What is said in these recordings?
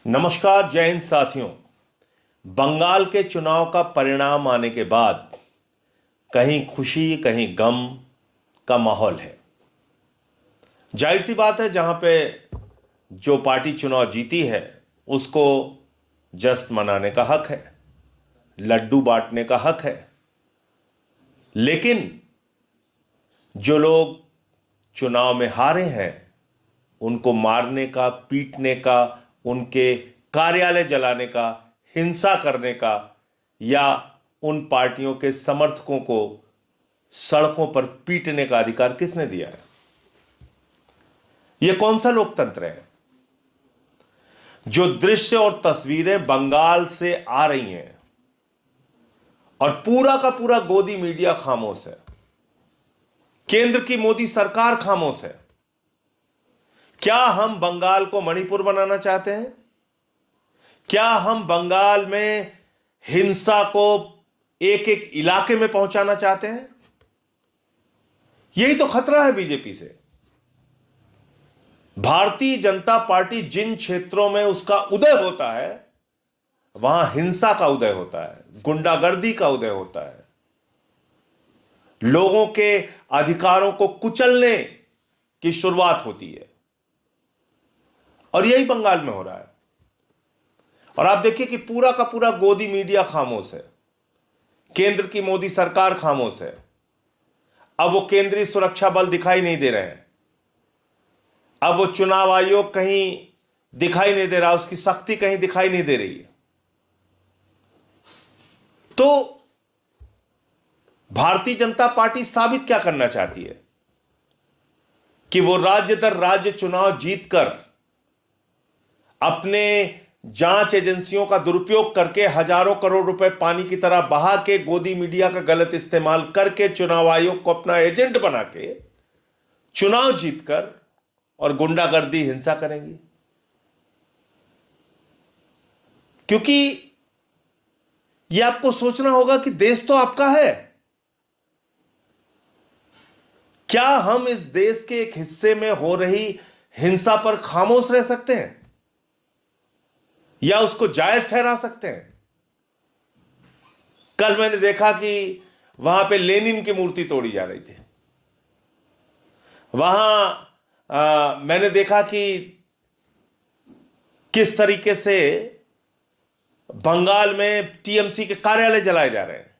नमस्कार, जय हिंद साथियों। बंगाल के चुनाव का परिणाम आने के बाद कहीं खुशी कहीं गम का माहौल है। जाहिर सी बात है, जहां पे जो पार्टी चुनाव जीती है उसको जश्न मनाने का हक है, लड्डू बांटने का हक है। लेकिन जो लोग चुनाव में हारे हैं उनको मारने का, पीटने का, उनके कार्यालय जलाने का, हिंसा करने का या उन पार्टियों के समर्थकों को सड़कों पर पीटने का अधिकार किसने दिया है? यह कौन सा लोकतंत्र है? जो दृश्य और तस्वीरें बंगाल से आ रही हैं और पूरा का पूरा गोदी मीडिया खामोश है, केंद्र की मोदी सरकार खामोश है। क्या हम बंगाल को मणिपुर बनाना चाहते हैं? क्या हम बंगाल में हिंसा को एक एक इलाके में पहुंचाना चाहते हैं? यही तो खतरा है बीजेपी से। भारतीय जनता पार्टी जिन क्षेत्रों में उसका उदय होता है वहां हिंसा का उदय होता है, गुंडागर्दी का उदय होता है, लोगों के अधिकारों को कुचलने की शुरुआत होती है। और यही बंगाल में हो रहा है। और आप देखिए कि पूरा का पूरा गोदी मीडिया खामोश है, केंद्र की मोदी सरकार खामोश है। अब वो केंद्रीय सुरक्षा बल दिखाई नहीं दे रहे हैं, अब वो चुनाव आयोग कहीं दिखाई नहीं दे रहा, उसकी सख्ती कहीं दिखाई नहीं दे रही है। तो भारतीय जनता पार्टी साबित क्या करना चाहती है कि वो राज्य दर राज्य चुनाव जीतकर अपने जांच एजेंसियों का दुरुपयोग करके हजारों करोड़ रुपए पानी की तरह बहा के, गोदी मीडिया का गलत इस्तेमाल करके, चुनाव आयोग को अपना एजेंट बना के चुनाव जीतकर और गुंडागर्दी, हिंसा करेंगी। क्योंकि यह आपको सोचना होगा कि देश तो आपका है। क्या हम इस देश के एक हिस्से में हो रही हिंसा पर खामोश रह सकते हैं या उसको जायज ठहरा सकते हैं? कल मैंने देखा कि वहां पे लेनिन की मूर्ति तोड़ी जा रही थी। मैंने देखा कि किस तरीके से बंगाल में टीएमसी के कार्यालय जलाए जा रहे हैं,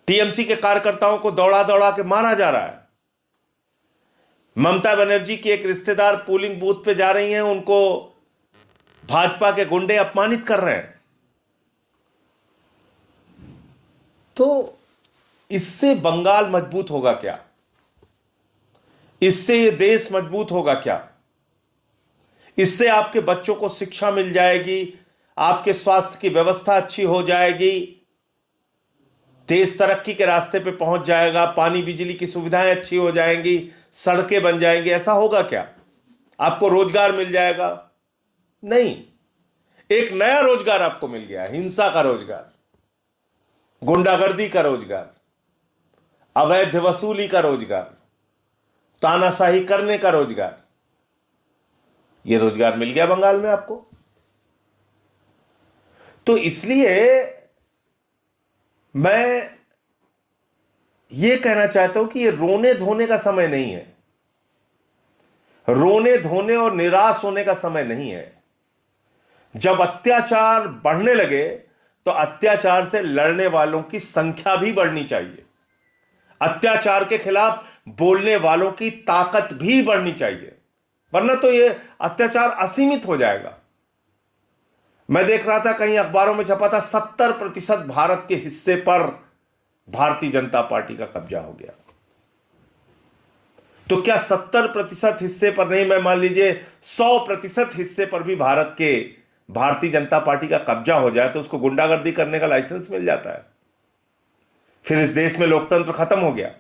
टीएमसी के कार्यकर्ताओं को दौड़ा दौड़ा के मारा जा रहा है। ममता बनर्जी की एक रिश्तेदार पोलिंग बूथ पे जा रही हैं, उनको भाजपा के गुंडे अपमानित कर रहे हैं। तो इससे बंगाल मजबूत होगा क्या? इससे यह देश मजबूत होगा क्या? इससे आपके बच्चों को शिक्षा मिल जाएगी, आपके स्वास्थ्य की व्यवस्था अच्छी हो जाएगी, देश तरक्की के रास्ते पे पहुंच जाएगा, पानी बिजली की सुविधाएं अच्छी हो जाएंगी, सड़कें बन जाएंगी। ऐसा होगा क्या? आपको रोजगार मिल जाएगा? नहीं, एक नया रोजगार आपको मिल गया, हिंसा का रोजगार, गुंडागर्दी का रोजगार, अवैध वसूली का रोजगार, तानाशाही करने का रोजगार। यह रोजगार मिल गया बंगाल में आपको। तो इसलिए मैं यह कहना चाहता हूं कि यह रोने धोने का समय नहीं है, रोने धोने और निराश होने का समय नहीं है। जब अत्याचार बढ़ने लगे तो अत्याचार से लड़ने वालों की संख्या भी बढ़नी चाहिए, अत्याचार के खिलाफ बोलने वालों की ताकत भी बढ़नी चाहिए, वरना तो यह अत्याचार असीमित हो जाएगा। मैं देख रहा था, कहीं अखबारों में छपा था 70% भारत के हिस्से पर भारतीय जनता पार्टी का कब्जा हो गया। तो क्या 70% हिस्से पर नहीं, मैं मान लीजिए 100% हिस्से पर भी भारतीय जनता पार्टी का कब्जा हो जाए तो उसको गुंडागर्दी करने का लाइसेंस मिल जाता है। फिर इस देश में लोकतंत्र खत्म हो गया,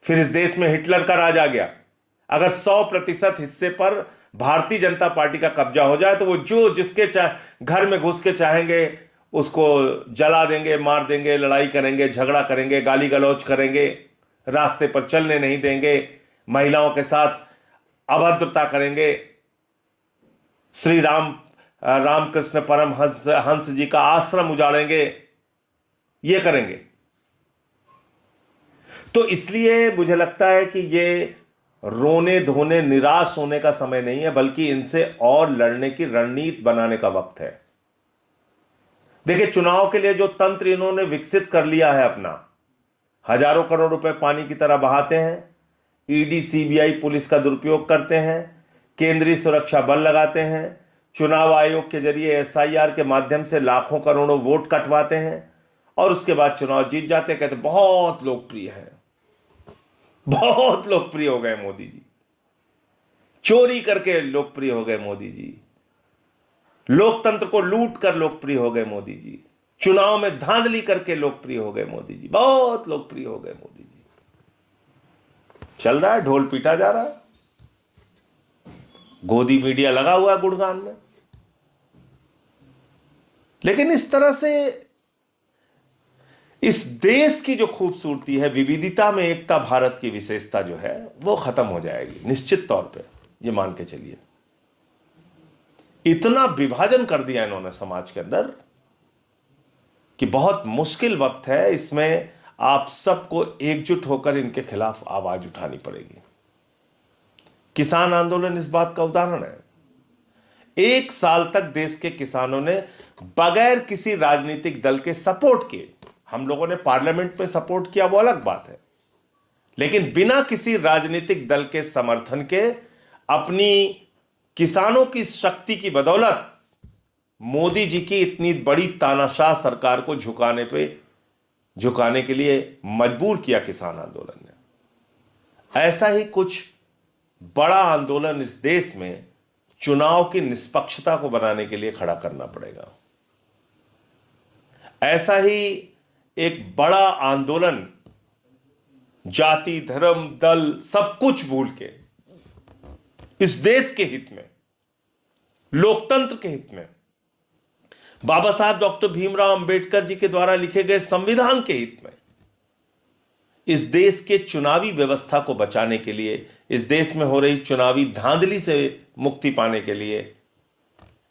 फिर इस देश में हिटलर का राज आ गया। अगर 100% हिस्से पर भारतीय जनता पार्टी का कब्जा हो जाए तो वो जो जिसके घर में घुस के चाहेंगे उसको जला देंगे, मार देंगे, लड़ाई करेंगे, झगड़ा करेंगे, गाली गलौज करेंगे, रास्ते पर चलने नहीं देंगे, महिलाओं के साथ अभद्रता करेंगे, श्री रामकृष्ण परमहंस हंस जी का आश्रम उजाड़ेंगे, ये करेंगे। तो इसलिए मुझे लगता है कि ये रोने धोने निराश होने का समय नहीं है, बल्कि इनसे और लड़ने की रणनीति बनाने का वक्त है। देखिए, चुनाव के लिए जो तंत्र इन्होंने विकसित कर लिया है अपना, हजारों करोड़ रुपए पानी की तरह बहाते हैं, ईडी सीबीआई पुलिस का दुरुपयोग करते हैं, केंद्रीय सुरक्षा बल लगाते हैं, चुनाव आयोग के जरिए एसआईआर के माध्यम से लाखों करोड़ों वोट कटवाते हैं और उसके बाद चुनाव जीत जाते हैं। कहते बहुत लोकप्रिय है, बहुत लोकप्रिय हो गए मोदी जी, चोरी करके लोकप्रिय हो गए मोदी जी, लोकतंत्र को लूट कर लोकप्रिय हो गए मोदी जी, चुनाव में धांधली करके लोकप्रिय हो गए मोदी जी, बहुत लोकप्रिय हो गए मोदी जी। चल रहा है, ढोल पीटा जा रहा है, गोदी मीडिया लगा हुआ है गुणगान में। लेकिन इस तरह से इस देश की जो खूबसूरती है, विविधता में एकता, भारत की विशेषता जो है वो खत्म हो जाएगी निश्चित तौर पे, ये मान के चलिए। इतना विभाजन कर दिया इन्होंने समाज के अंदर कि बहुत मुश्किल वक्त है, इसमें आप सबको एकजुट होकर इनके खिलाफ आवाज उठानी पड़ेगी। किसान आंदोलन इस बात का उदाहरण है। 1 साल तक देश के किसानों ने बगैर किसी राजनीतिक दल के सपोर्ट के, हम लोगों ने पार्लियामेंट में सपोर्ट किया वो अलग बात है, लेकिन बिना किसी राजनीतिक दल के समर्थन के अपनी किसानों की शक्ति की बदौलत मोदी जी की इतनी बड़ी तानाशाह सरकार को झुकाने के लिए मजबूर किया किसान आंदोलन ने। ऐसा ही कुछ बड़ा आंदोलन इस देश में चुनाव की निष्पक्षता को बनाने के लिए खड़ा करना पड़ेगा। ऐसा ही एक बड़ा आंदोलन जाति, धर्म, दल सब कुछ भूल के इस देश के हित में, लोकतंत्र के हित में, बाबा साहब डॉक्टर भीमराव अंबेडकर जी के द्वारा लिखे गए संविधान के हित में, इस देश के चुनावी व्यवस्था को बचाने के लिए, इस देश में हो रही चुनावी धांधली से मुक्ति पाने के लिए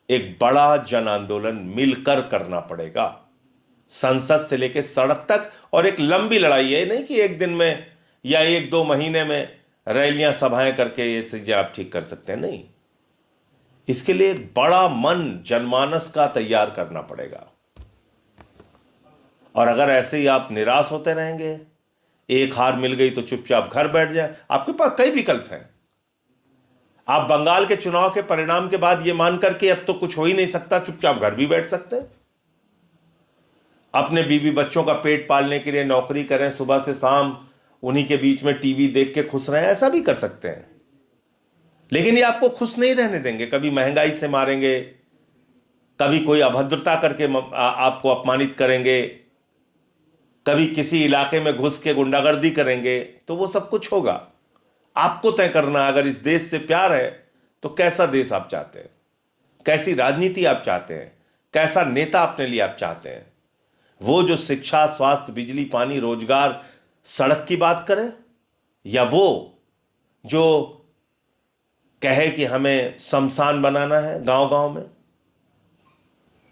एक बड़ा जन आंदोलन मिलकर करना पड़ेगा, संसद से लेकर सड़क तक। और एक लंबी लड़ाई है, नहीं कि एक दिन में या 1-2 महीने में रैलियां सभाएं करके ये चीजें आप ठीक कर सकते हैं, नहीं। इसके लिए एक बड़ा मन जनमानस का तैयार करना पड़ेगा। और अगर ऐसे ही आप निराश होते रहेंगे, एक हार मिल गई तो चुपचाप घर बैठ जाए, आपके पास कई विकल्प हैं। आप बंगाल के चुनाव के परिणाम के बाद यह मानकर के अब तो कुछ हो ही नहीं सकता, चुपचाप घर भी बैठ सकते हैं। अपने बीवी बच्चों का पेट पालने के लिए नौकरी करें, सुबह से शाम उन्हीं के बीच में टीवी देख के खुश रहें, ऐसा भी कर सकते हैं। लेकिन ये आपको खुश नहीं रहने देंगे, कभी महंगाई से मारेंगे, कभी कोई अभद्रता करके आपको अपमानित करेंगे, कभी किसी इलाके में घुस के गुंडागर्दी करेंगे, तो वो सब कुछ होगा। आपको तय करना, अगर इस देश से प्यार है तो कैसा देश आप चाहते हैं, कैसी राजनीति आप चाहते हैं, कैसा नेता अपने लिए आप चाहते हैं। वो जो शिक्षा, स्वास्थ्य, बिजली, पानी, रोजगार, सड़क की बात करे, या वो जो कहे कि हमें शमशान बनाना है गांव-गांव में,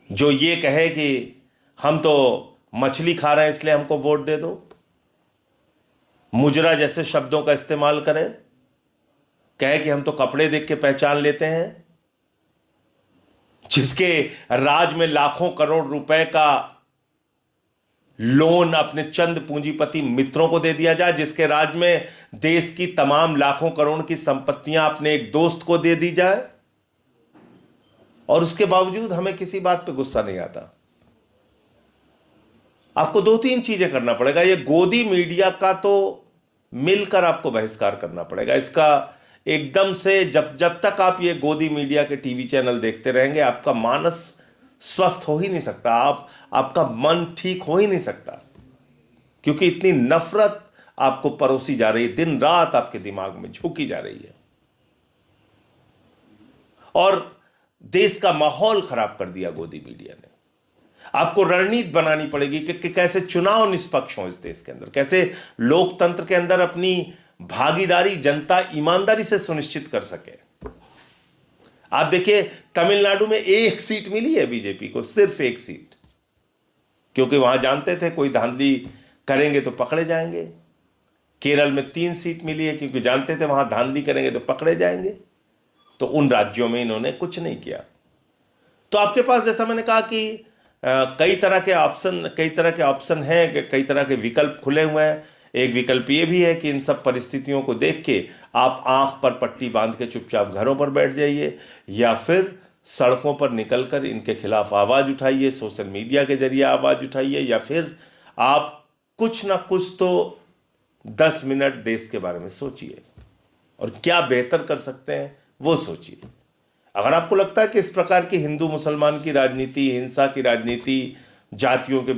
जो ये कहे कि हम तो मछली खा रहे हैं इसलिए हमको वोट दे दो, मुजरा जैसे शब्दों का इस्तेमाल करे, कहे कि हम तो कपड़े देख के पहचान लेते हैं, जिसके राज में लाखों करोड़ रुपए का लोन अपने चंद पूंजीपति मित्रों को दे दिया जाए, जिसके राज में देश की तमाम लाखों करोड़ की संपत्तियां अपने एक दोस्त को दे दी जाए, और उसके बावजूद हमें किसी बात पे गुस्सा नहीं आता। आपको 2-3 चीजें करना पड़ेगा। ये गोदी मीडिया का तो मिलकर आपको बहिष्कार करना पड़ेगा। इसका एकदम से जब तक आप ये गोदी मीडिया के टीवी चैनल देखते रहेंगे, आपका मानस स्वस्थ हो ही नहीं सकता, आपका मन ठीक हो ही नहीं सकता, क्योंकि इतनी नफरत आपको परोसी जा रही है, दिन रात आपके दिमाग में झोंकी जा रही है, और देश का माहौल खराब कर दिया गोदी मीडिया ने। आपको रणनीति बनानी पड़ेगी कि कैसे चुनाव निष्पक्ष हो इस देश के अंदर, कैसे लोकतंत्र के अंदर अपनी भागीदारी जनता ईमानदारी से सुनिश्चित कर सके। आप देखिए तमिलनाडु में एक सीट मिली है बीजेपी को, सिर्फ एक सीट, क्योंकि वहां जानते थे कोई धांधली करेंगे तो पकड़े जाएंगे। केरल में 3 सीट मिली है क्योंकि जानते थे वहां धांधली करेंगे तो पकड़े जाएंगे। तो उन राज्यों में इन्होंने कुछ नहीं किया। तो आपके पास जैसा मैंने कहा कि कई तरह के ऑप्शन हैं, कई तरह के विकल्प खुले हुए हैं। एक विकल्प ये भी है कि इन सब परिस्थितियों को देख के आप आंख पर पट्टी बांध के चुपचाप घरों पर बैठ जाइए, या फिर सड़कों पर निकलकर इनके खिलाफ आवाज उठाइए, सोशल मीडिया के जरिए आवाज उठाइए, या फिर आप कुछ ना कुछ तो 10 मिनट देश के बारे में सोचिए और क्या बेहतर कर सकते हैं वो सोचिए। अगर आपको लगता है कि इस प्रकार की हिंदू मुसलमान की राजनीति, हिंसा की राजनीति, जातियों के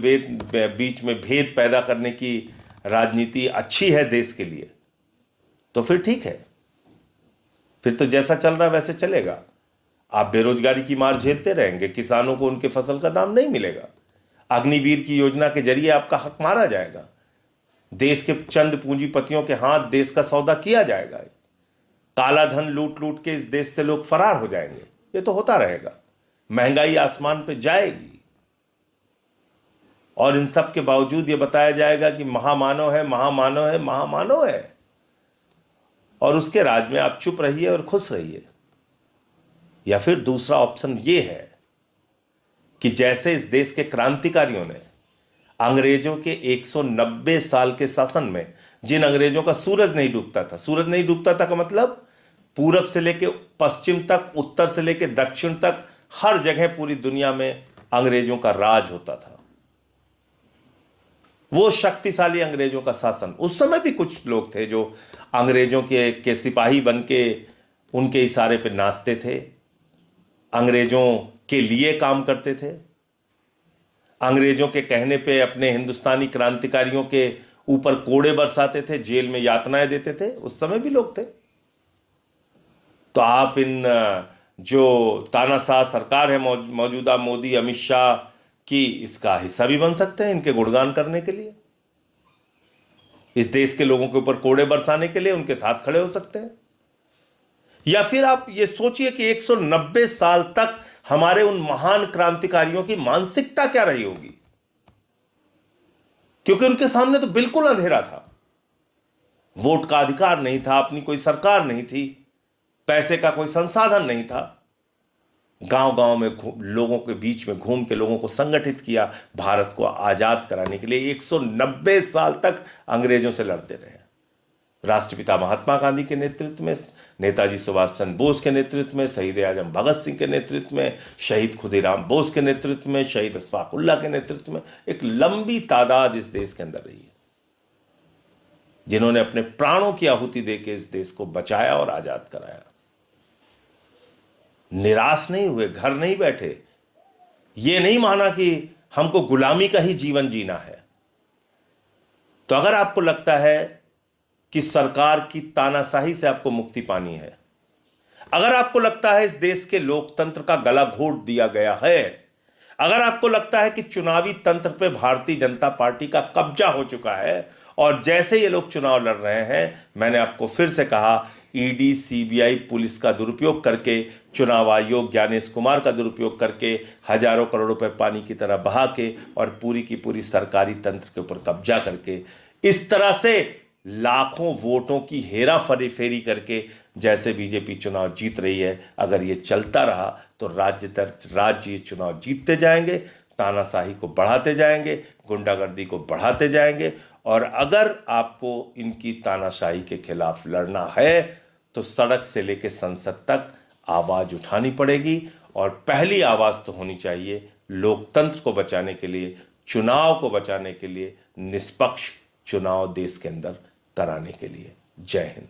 बीच में भेद पैदा करने की राजनीति अच्छी है देश के लिए, तो फिर ठीक है, फिर तो जैसा चल रहा है वैसे चलेगा। आप बेरोजगारी की मार झेलते रहेंगे, किसानों को उनके फसल का दाम नहीं मिलेगा, अग्निवीर की योजना के जरिए आपका हक मारा जाएगा, देश के चंद पूंजीपतियों के हाथ देश का सौदा किया जाएगा, काला धन लूट लूट के इस देश से लोग फरार हो जाएंगे। ये तो होता रहेगा, महंगाई आसमान पे जाएगी, और इन सब के बावजूद ये बताया जाएगा कि महामानव है, महामानव है, महामानव है, और उसके राज में आप चुप रहिए और खुश रहिए। या फिर दूसरा ऑप्शन ये है कि जैसे इस देश के क्रांतिकारियों ने अंग्रेजों के 190 साल के शासन में, जिन अंग्रेजों का सूरज नहीं डूबता था का मतलब पूरब से लेके पश्चिम तक, उत्तर से लेके दक्षिण तक, हर जगह पूरी दुनिया में अंग्रेजों का राज होता था। वो शक्तिशाली अंग्रेजों का शासन, उस समय भी कुछ लोग थे जो अंग्रेजों के सिपाही बन के उनके इशारे पे नाचते थे, अंग्रेजों के लिए काम करते थे, अंग्रेजों के कहने पे अपने हिंदुस्तानी क्रांतिकारियों के ऊपर कोड़े बरसाते थे, जेल में यातनाएं देते थे। उस समय भी लोग थे। तो आप इन जो तानाशाह सरकार है मौजूदा मोदी अमित शाह की, इसका हिस्सा भी बन सकते हैं, इनके गुणगान करने के लिए, इस देश के लोगों के ऊपर कोड़े बरसाने के लिए उनके साथ खड़े हो सकते हैं। या फिर आप ये सोचिए कि 190 साल तक हमारे उन महान क्रांतिकारियों की मानसिकता क्या रही होगी, क्योंकि उनके सामने तो बिल्कुल अंधेरा था, वोट का अधिकार नहीं था, अपनी कोई सरकार नहीं थी, पैसे का कोई संसाधन नहीं था। गांव गांव में लोगों के बीच में घूम के लोगों को संगठित किया, भारत को आजाद कराने के लिए 190 साल तक अंग्रेजों से लड़ते रहे। राष्ट्रपिता महात्मा गांधी के नेतृत्व में, नेताजी सुभाष चंद्र बोस के नेतृत्व में, शहीद आजम भगत सिंह के नेतृत्व में, शहीद खुदीराम बोस के नेतृत्व में, शहीद अशफाकुल्लाह के नेतृत्व में, एक लंबी तादाद इस देश के अंदर रही है जिन्होंने अपने प्राणों की आहुति देकर इस देश को बचाया और आजाद कराया। निराश नहीं हुए, घर नहीं बैठे, ये नहीं माना कि हमको गुलामी का ही जीवन जीना है। तो अगर आपको लगता है कि सरकार की तानाशाही से आपको मुक्ति पानी है, अगर आपको लगता है इस देश के लोकतंत्र का गला घोट दिया गया है, अगर आपको लगता है कि चुनावी तंत्र पे भारतीय जनता पार्टी का कब्जा हो चुका है और जैसे ये लोग चुनाव लड़ रहे हैं, मैंने आपको फिर से कहा, ईडी सीबीआई पुलिस का दुरुपयोग करके, चुनाव आयोग ज्ञानेश कुमार का दुरुपयोग करके, हजारों करोड़ रुपए पानी की तरह बहा के और पूरी की पूरी सरकारी तंत्र के ऊपर कब्जा करके, इस तरह से लाखों वोटों की हेरा फेरी करके जैसे बीजेपी चुनाव जीत रही है, अगर ये चलता रहा तो राज्य दर राज्य ये चुनाव जीतते जाएंगे, तानाशाही को बढ़ाते जाएंगे, गुंडागर्दी को बढ़ाते जाएंगे। और अगर आपको इनकी तानाशाही के खिलाफ लड़ना है तो सड़क से लेकर संसद तक आवाज उठानी पड़ेगी, और पहली आवाज तो होनी चाहिए लोकतंत्र को बचाने के लिए, चुनाव को बचाने के लिए, निष्पक्ष चुनाव देश के अंदर कराने के लिए। जय हिंद।